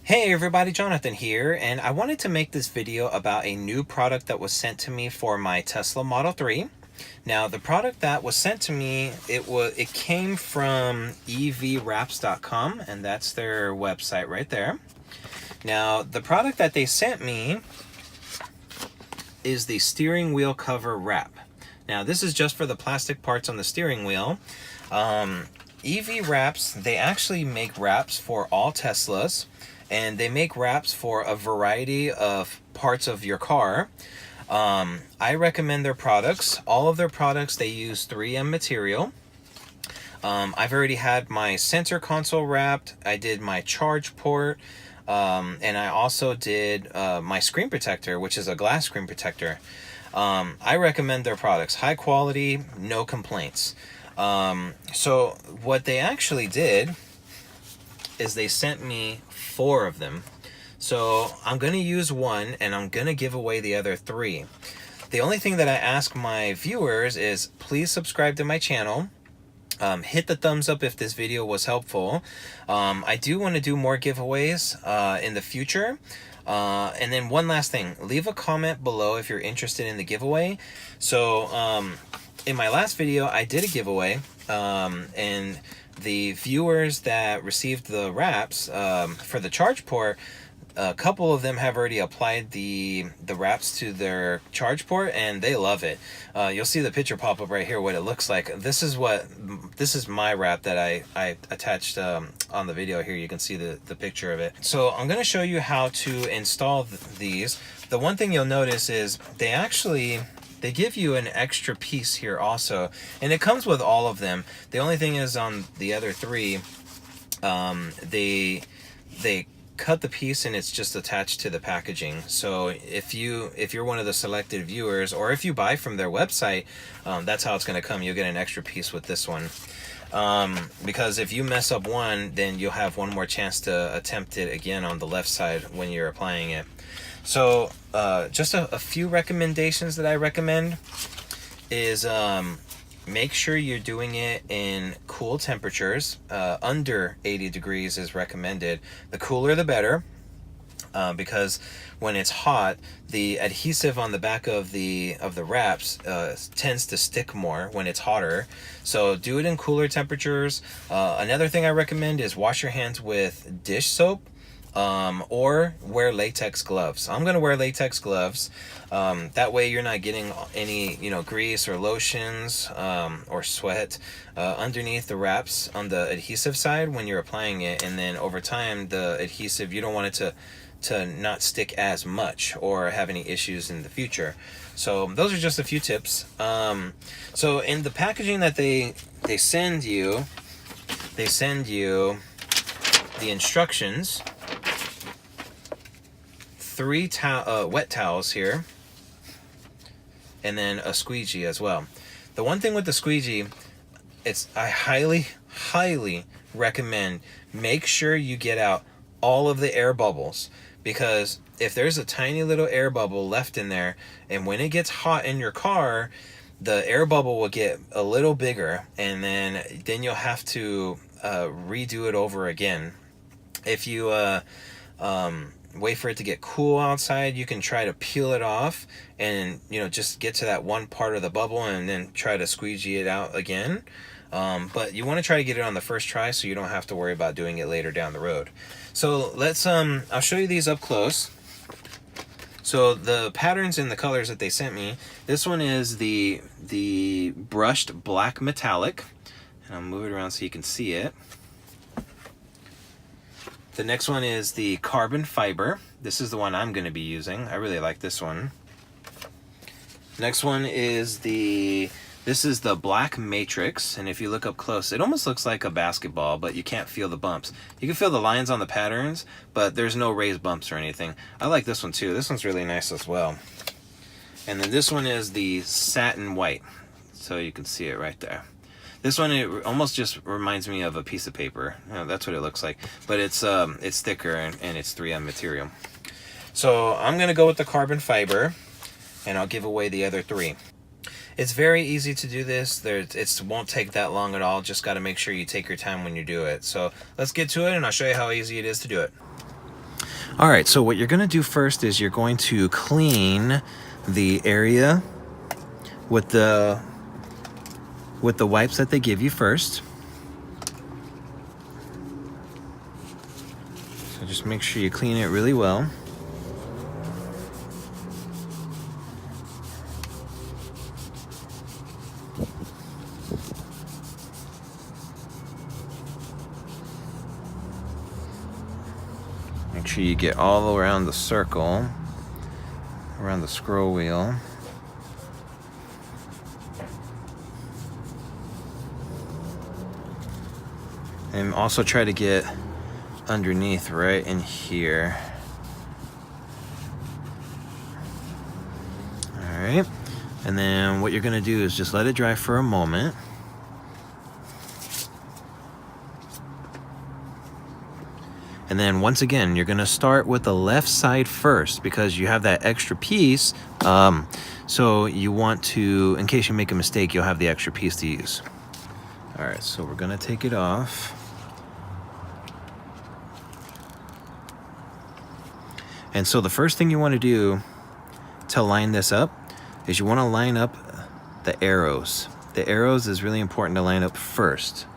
Hey everybody, Jonathan here, and I wanted to make this video about a new product that was sent to me for my Tesla Model 3. Now, the product that was sent to me, it came from EVWraps.com, and that's their website right there. Now, the product that they sent me is the steering wheel cover wrap. Now, this is just for the plastic parts on the steering wheel. EVWraps, they actually make wraps for all Teslas, and they make wraps for a variety of parts of your car. I recommend their products. All of their products, they use 3M material. I've already had my center console wrapped. I did my charge port. And I also did my screen protector, which is a glass screen protector. I recommend their products. High quality, no complaints. So what they actually did is they sent me 4 of them. So I'm going to use one and I'm going to give away the other 3. The only thing that I ask my viewers is please subscribe to my channel. Hit the thumbs up if this video was helpful. I do want to do more giveaways in the future. And then one last thing, leave a comment below if you're interested in the giveaway. So in my last video, I did a giveaway, and the viewers that received the wraps for the charge port, a couple of them have already applied the wraps to their charge port and they love it. You'll see the picture pop up right here what it looks like. This is my wrap that I attached on the video here. You can see the picture of it. So I'm going to show you how to install these. The one thing you'll notice is they give you an extra piece here also, and it comes with all of them. The only thing is on the other 3, they cut the piece and it's just attached to the packaging. So if you're one of the selected viewers, or if you buy from their website, that's how it's going to come. You'll get an extra piece with this one. Because if you mess up one, then you'll have one more chance to attempt it again on the left side when you're applying it. So just a few recommendations that I recommend is make sure you're doing it in cool temperatures. Under 80 degrees is recommended. The cooler the better, because when it's hot, the adhesive on the back of the wraps tends to stick more when it's hotter. So do it in cooler temperatures. Another thing I recommend is wash your hands with dish soap. Or wear latex gloves. I'm gonna wear latex gloves. That way you're not getting any, grease or lotions or sweat underneath the wraps on the adhesive side when you're applying it. And then over time, the adhesive, you don't want it to not stick as much or have any issues in the future. So those are just a few tips. So in the packaging that they send you the instructions. 3 wet towels here, and then a squeegee as well. The one thing with the squeegee, I highly recommend make sure you get out all of the air bubbles, because if there's a tiny little air bubble left in there, and when it gets hot in your car, the air bubble will get a little bigger, and then you'll have to redo it over again. If you wait for it to get cool outside, you can try to peel it off and just get to that one part of the bubble and then try to squeegee it out again. But you want to try to get it on the first try so you don't have to worry about doing it later down the road. So let's I'll show you these up close. So the patterns and the colors that they sent me, this one is the brushed black metallic, and I'll move it around so you can see it. The next one is the carbon fiber. This is the one I'm going to be using. I really like this one. Next one is this is the black matrix, and if you look up close, it almost looks like a basketball, but you can't feel the bumps. You can feel the lines on the patterns, but there's no raised bumps or anything. I like this one too. This one's really nice as well. And then this one is the satin white, so you can see it right there. This one, it almost just reminds me of a piece of paper. That's what it looks like, but it's thicker and it's 3M material. So I'm gonna go with the carbon fiber, and I'll give away the other 3. It's very easy to do this. It won't take that long at all. Just got to make sure you take your time when you do it. So let's get to it, and I'll show you how easy it is to do it. All right, so what you're gonna do first is you're going to clean the area with the wipes that they give you first. So just make sure you clean it really well. Make sure you get all around the circle, around the scroll wheel. And also try to get underneath right in here. All right, and then what you're gonna do is just let it dry for a moment. And then once again, you're gonna start with the left side first because you have that extra piece. So you want to, in case you make a mistake, you'll have the extra piece to use. All right, so we're gonna take it off. And so the first thing you wanna do to line this up is you wanna line up the arrows. The arrows is really important to line up first.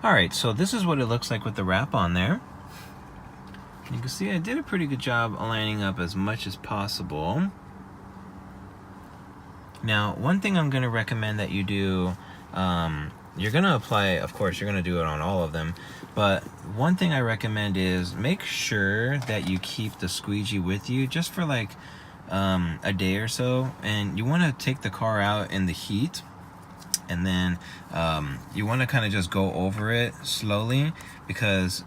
Alright, so this is what it looks like with the wrap on there. You can see I did a pretty good job aligning up as much as possible. Now, one thing I'm going to recommend that you do, you're going to apply, of course, you're going to do it on all of them, but one thing I recommend is make sure that you keep the squeegee with you just for like a day or so, and you want to take the car out in the heat. And then you want to kind of just go over it slowly because,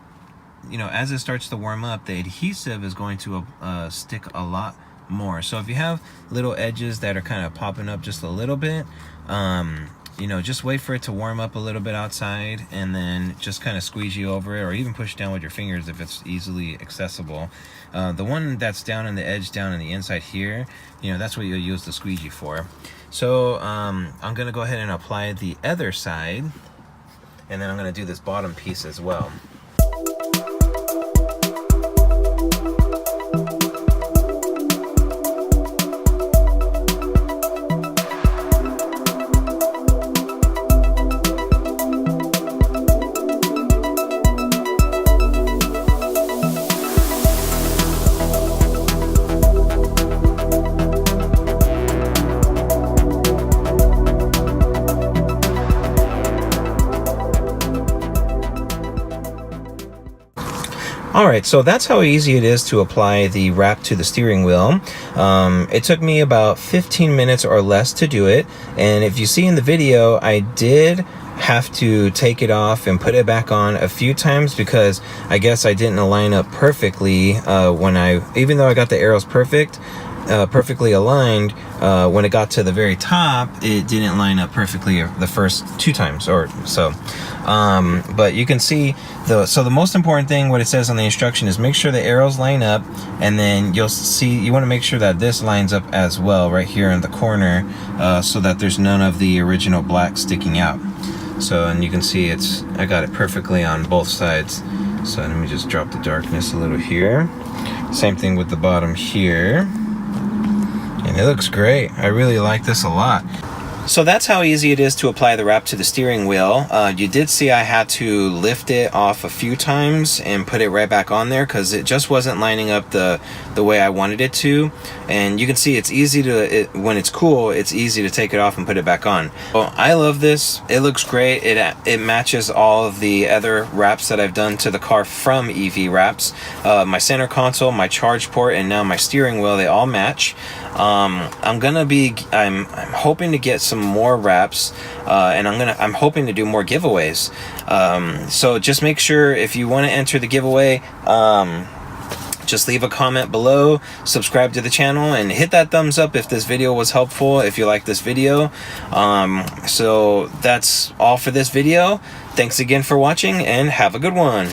you know, as it starts to warm up, the adhesive is going to stick a lot more. So if you have little edges that are kind of popping up just a little bit, you know, just wait for it to warm up a little bit outside and then just kind of squeegee over it, or even push down with your fingers if it's easily accessible. The one that's down in the edge, down in the inside here, you know, that's what you'll use the squeegee for. So I'm gonna go ahead and apply the other side, and then I'm gonna do this bottom piece as well. Alright, so that's how easy it is to apply the wrap to the steering wheel. It took me about 15 minutes or less to do it, and if you see in the video, I did have to take it off and put it back on a few times because I guess I didn't align up perfectly even though I got the arrows perfectly aligned, when it got to the very top, it didn't line up perfectly the first 2 times or so. But you can see so the most important thing, what it says on the instruction, is make sure the arrows line up, and then you'll see you want to make sure that this lines up as well right here in the corner, so that there's none of the original black sticking out. So, and you can see I got it perfectly on both sides. So let me just drop the darkness a little here. Same thing with the bottom here. And it looks great. I really like this a lot. So that's how easy it is to apply the wrap to the steering wheel. You did see I had to lift it off a few times and put it right back on there because it just wasn't lining up the way I wanted it to. And you can see it's easy when it's cool, it's easy to take it off and put it back on. Well, I love this. It looks great. It matches all of the other wraps that I've done to the car from EVWraps. My center console, my charge port, and now my steering wheel, they all match. I'm hoping to get some more wraps, and I'm hoping to do more giveaways. So just make sure if you want to enter the giveaway, just leave a comment below, subscribe to the channel, and hit that thumbs up if this video was helpful, if you like this video. So that's all for this video. Thanks again for watching, and have a good one.